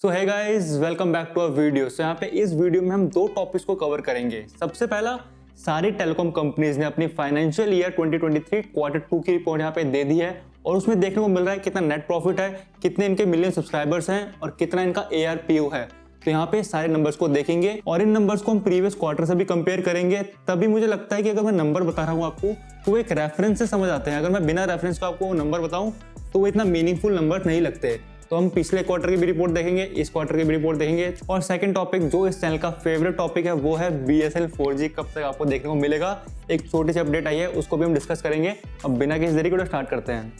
सो है guys, welcome back to our video. यहाँ पे इस वीडियो में हम दो टॉपिक्स को कवर करेंगे। सबसे पहला, सारी टेलीकॉम कंपनीज ने अपनी फाइनेंशियल ईयर 2023 क्वार्टर 2 की रिपोर्ट यहाँ पे दे दी है और उसमें देखने को मिल रहा है कितना नेट प्रॉफिट है, कितने इनके मिलियन सब्सक्राइबर्स हैं और कितना इनका ARPU है। तो यहाँ पे सारे नंबर्स को देखेंगे और इन नंबर्स को हम प्रीवियस क्वार्टर से भी कंपेयर करेंगे। तभी मुझे लगता है कि अगर मैं नंबर बता रहा हूँ आपको तो वो एक रेफरेंस से समझ आते हैं। अगर मैं बिना रेफरेंस को आपको नंबर बताऊं तो वो इतना मीनिंगफुल नंबर नहीं लगते। तो हम पिछले क्वार्टर की भी रिपोर्ट देखेंगे, इस क्वार्टर की भी रिपोर्ट देखेंगे और सेकंड टॉपिक जो इस चैनल का फेवरेट टॉपिक है वो है BSNL 4G कब तक आपको देखने को मिलेगा। एक छोटी सी अपडेट आई है, उसको भी हम डिस्कस करेंगे। अब बिना किसी देरी को स्टार्ट करते हैं।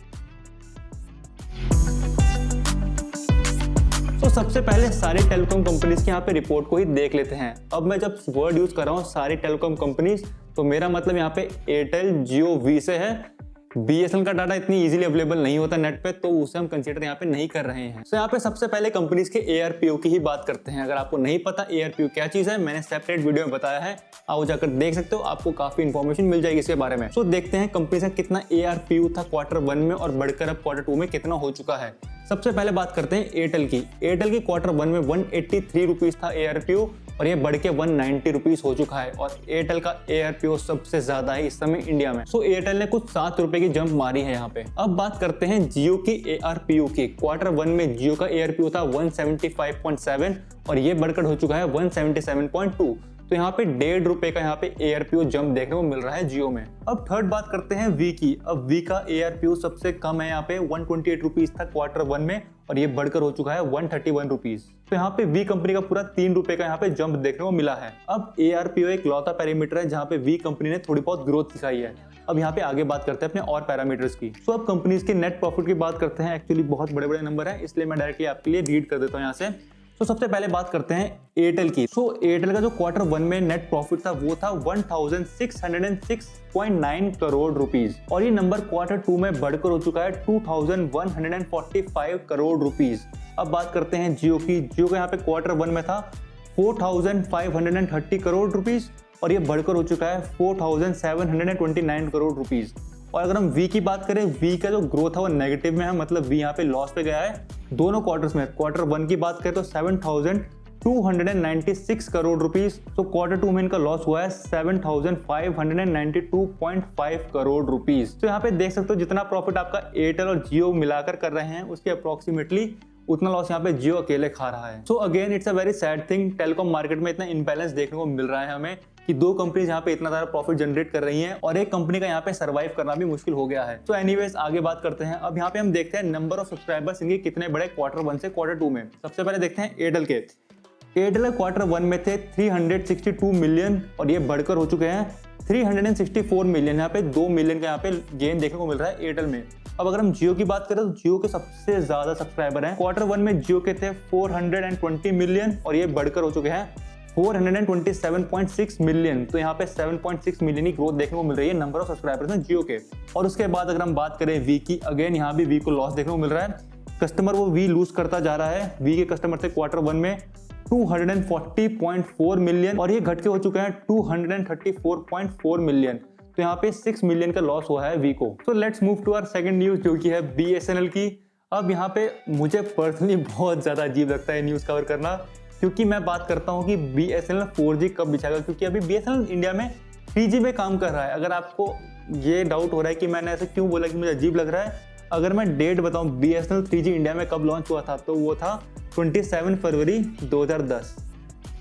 तो सबसे पहले सारी टेलीकॉम कंपनीज की यहाँ पे रिपोर्ट को ही देख लेते हैं। अब मैं जब वर्ड यूज कर रहा हूँ सारी टेलीकॉम कंपनीज, तो मेरा मतलब यहाँ पे एयरटेल, जियो, वी से है। BSNL का डाटा इतनी इजीली अवेलेबल नहीं होता नेट पे, तो उसे हम कंसीडर यहाँ पे नहीं कर रहे हैं। तो यहाँ पे सबसे पहले कंपनीज के ARPU की ही बात करते हैं। अगर आपको नहीं पता ARPU क्या चीज है, मैंने सेपरेट वीडियो में बताया है, आओ जाकर देख सकते हो, आपको काफी इंफॉर्मेशन मिल जाएगी इसके बारे में। तो देखते हैं कंपनी का कितना ARPU था क्वार्टर 1 में और बढ़कर अब क्वार्टर 2 में कितना हो चुका है। सबसे पहले बात करते हैं एयरटेल की। एयरटेल की क्वार्टर 1 में 183 रुपीज था ARPU और ये बढ़ के 190 रुपीज हो चुका है और एयरटेल का ARPU सबसे ज्यादा है इस समय इंडिया में। सो एयरटेल ने कुछ 7 रुपए की जंप मारी है यहाँ पे। अब बात करते हैं जियो की ARPU की। क्वार्टर 1 में जियो का ARPU था 175.7 और ये बढ़कर हो चुका है 177.2। तो यहाँ पे 1.5 रुपए का यहाँ पे ARPU जंप देखने को मिल रहा है जियो में। अब थर्ड बात करते हैं वी की। अब वी का ARPU सबसे कम है यहाँ पे 128 रुपीज था क्वार्टर 1 में और ये बढ़कर हो चुका है 131 रुपीज। तो यहाँ पे वी कंपनी का पूरा 3 रुपए का यहाँ पे जंप देखने को मिला है। अब ARPU एक लौता पैरामीटर है जहाँ पे वी कंपनी ने थोड़ी बहुत ग्रोथ दिखाई है। अब यहाँ पे आगे बात करते हैं अपने और पैरामीटर्स की। तो अब कंपनीज के नेट प्रॉफिट की बात करते हैं। एक्चुअली बहुत बड़े बड़े नंबर है, इसलिए मैं डायरेक्टली आपके लिए रीड कर देता हूँ यहाँ से। तो सबसे पहले बात करते हैं एयरटेल की। तो एयरटेल का जो क्वार्टर 1 में नेट प्रॉफिट था वो था 1606.9 करोड़ रुपीज और ये नंबर क्वार्टर 2 में बढ़कर हो चुका है 2145 करोड़ रुपीज। अब बात करते हैं जियो की। जियो का यहाँ पे क्वार्टर 1 में था 4530 करोड़ रुपीज और ये बढ़कर हो चुका है 4729 करोड़ रुपीज। और अगर हम वी की बात करें, वी का जो ग्रोथ है वो नेगेटिव में है, मतलब वी यहाँ पे लॉस पे गया है दोनों क्वार्टर्स में। क्वार्टर 1 की बात करें तो 7296 करोड़ रुपीस, तो क्वार्टर 2 में इनका लॉस हुआ है 7592.5 करोड़ रुपीस। तो यहाँ पे देख सकते हो जितना प्रॉफिट आपका एयरटेल और जियो मिलाकर कर रहे हैं उसके अप्रोक्सीमेटली उतना लॉस यहाँ पे जियो अकेले खा रहा है। So again it's a very sad thing, telecom market में इतना इम्बैलेंस देखने को मिल रहा है हमें कि दो कंपनीज यहाँ पे इतना सारा प्रॉफिट जनरेट कर रही हैं और एक कंपनी का यहाँ पे सर्वाइव करना भी मुश्किल हो गया है। तो एनीवेज आगे बात करते हैं। अब यहाँ पे हम देखते हैं नंबर ऑफ सब्सक्राइबर्स इनके कितने बड़े क्वार्टर 1 से क्वार्टर 2 में। सबसे पहले देखते हैं एयरटेल के। एयरटेल क्वार्टर 1 में थे 362 मिलियन और ये बढ़कर हो चुके हैं 364 मिलियन। यहाँ पे 2 मिलियन का यहाँ पे गेन देखने को मिल रहा है एयरटेल में। अब अगर हम जियो की बात करें तो जियो के सबसे ज्यादा सब्सक्राइबर हैं। क्वार्टर 1 में जियो के थे 420 मिलियन और ये बढ़कर हो चुके हैं 427.6 मिलियन। तो यहाँ पे 7.6 मिलियन की ग्रोथ देखने को मिल रही है नंबर ऑफ सब्सक्राइबर्स हैं जियो के। और उसके बाद अगर हम बात करें वी की, अगेन यहाँ भी वी को लॉस देखने को मिल रहा है। कस्टमर वो वी लूज करता जा रहा है। वी के कस्टमर थे क्वार्टर 1 में 240.4 मिलियन और ये घट के हो चुके हैं 234.4 मिलियन। तो यहाँ पे 6 मिलियन का लॉस हुआ है वी को। तो let's move to our second news जो कि है BSNL की। अब यहाँ पे मुझे पर्सनली बहुत ज्यादा अजीब लगता है न्यूज कवर करना, क्योंकि मैं बात करता हूँ कि BSNL 4G कब बिछाएगा, क्योंकि अभी BSNL इंडिया में 3G पे काम कर रहा है। अगर आपको ये डाउट हो रहा है कि मैंने ऐसे क्यों बोला कि मुझे अजीब लग रहा है, अगर मैं डेट बताऊँ BSNL 3G इंडिया में कब लॉन्च हुआ था तो वो था 27 फरवरी 2010।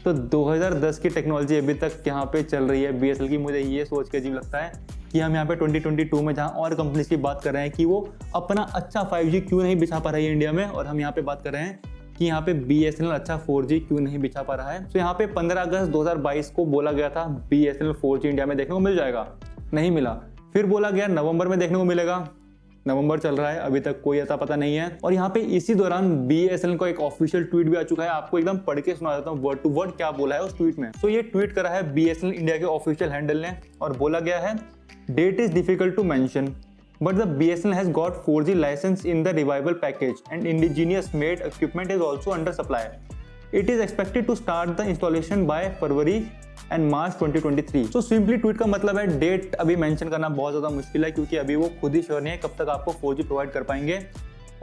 तो 2010 की टेक्नोलॉजी अभी तक यहाँ पे चल रही है BSNL की। मुझे ये सोच के अजीब लगता है कि हम यहाँ पे 2022 में जहाँ और कंपनीज की बात कर रहे हैं कि वो अपना अच्छा 5G क्यों नहीं बिछा पा रही है इंडिया में, और हम यहाँ पे बात कर रहे हैं कि यहाँ पे BSNL अच्छा 4G क्यों नहीं बिछा पा रहा है। तो यहाँ पे 15 अगस्त 2022 को बोला गया था BSNL 4G इंडिया में देखने को मिल जाएगा, नहीं मिला। फिर बोला गया नवंबर में देखने को मिलेगा, नवंबर चल रहा है, अभी तक कोई अता पता नहीं है। और यहाँ पे इसी दौरान BSNL का एक ऑफिशियल ट्वीट भी आ चुका है। आपको एकदम पढ़ के सुना देता हूँ वर्ड टू वर्ड क्या बोला है उस ट्वीट में। तो ये ट्वीट करा है BSNL इंडिया के ऑफिशियल हैंडल ने और बोला गया है, date is difficult to mention but the BSNL has got 4G license in the revival package and indigenous made equipment is also under supply. It is expected to start the installation by February and March 2023. So simply tweet का मतलब है date अभी mention करना बहुत ज़्यादा मुश्किल है, क्योंकि अभी वो खुद ही श्योर नहीं है कब तक आपको 4G प्रोवाइड कर पाएंगे।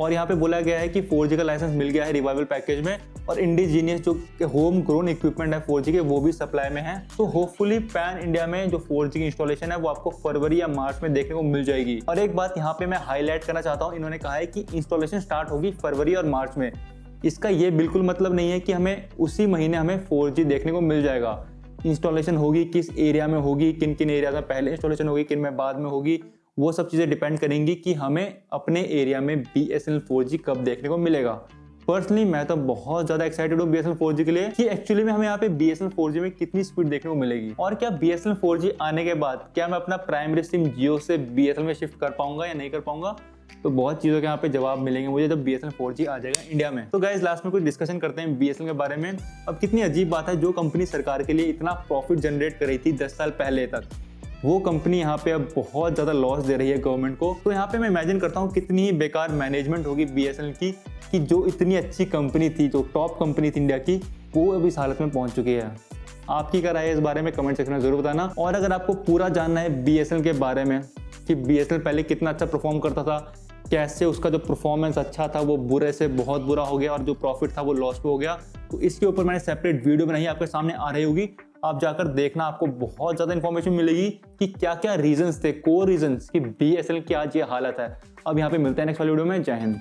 और यहाँ पे बोला गया है कि 4G का लाइसेंस मिल गया है रिवाइवल पैकेज में, और इंडिजीनियस जो होम ग्रोन इक्विपमेंट है 4G के वो भी सप्लाई में है। तो होपफुली पैन इंडिया में जो 4G की इंस्टॉलेशन है वो आपको फरवरी या मार्च में देखने को मिल जाएगी। और एक बात यहाँ पे मैं हाईलाइट करना चाहता हूँ, इन्होंने कहा है कि इंस्टॉलेशन स्टार्ट होगी फरवरी और मार्च में। इसका ये बिल्कुल मतलब नहीं है कि हमें उसी महीने हमें 4G देखने को मिल जाएगा। इंस्टॉलेशन होगी किस एरिया में होगी, किन किन एरिया में पहले इंस्टॉलेशन होगी, किन में बाद में होगी, वो सब चीज़ें डिपेंड करेंगी कि हमें अपने एरिया में BSNL 4G कब देखने को मिलेगा। पर्सनली मैं तो बहुत ज़्यादा एक्साइटेड हूँ BSNL 4G के लिए कि एक्चुअली में हमें यहाँ पे BSNL 4G में कितनी स्पीड देखने को मिलेगी, और क्या BSNL 4G आने के बाद क्या मैं अपना प्राइमरी सिम जियो से BSNL में शिफ्ट कर पाऊंगा या नहीं कर पाऊंगा। तो बहुत चीज़ों के यहाँ पे जवाब मिलेंगे मुझे जब BSNL 4G आ जाएगा इंडिया में। तो गाइज लास्ट में कुछ डिस्कशन करते हैं BSNL के बारे में। अब कितनी अजीब बात है, जो कंपनी सरकार के लिए इतना प्रॉफिट जनरेट कर रही थी 10 साल पहले तक, वो कंपनी यहाँ पे अब बहुत ज़्यादा लॉस दे रही है गवर्नमेंट को। तो यहाँ पे मैं इमेजिन करता हूँ कितनी ही बेकार मैनेजमेंट होगी BSNL की, कि जो इतनी अच्छी कंपनी थी, जो टॉप कंपनी थी इंडिया की, वो अब इस हालत में पहुँच चुकी है। आपकी क्या राय है इस बारे में कमेंट सेक्शन में जरूर बताना। और अगर आपको पूरा जानना है BSNL के बारे में कि BSNL पहले कितना अच्छा परफॉर्म करता था, कैसे उसका जो परफॉर्मेंस अच्छा था वो बुरे से बहुत बुरा हो गया और जो प्रॉफिट था वो लॉस पे हो गया, तो इसके ऊपर मैंने सेपरेट वीडियो बनाई, आपके सामने आ रही होगी, आप जाकर देखना, आपको बहुत ज़्यादा इन्फॉर्मेशन मिलेगी कि क्या क्या रीजंस थे, कोर रीजंस कि BSNL की आज ये हालत है। अब यहाँ पे मिलते हैं नेक्स्ट वाली वीडियो में। जय हिंद।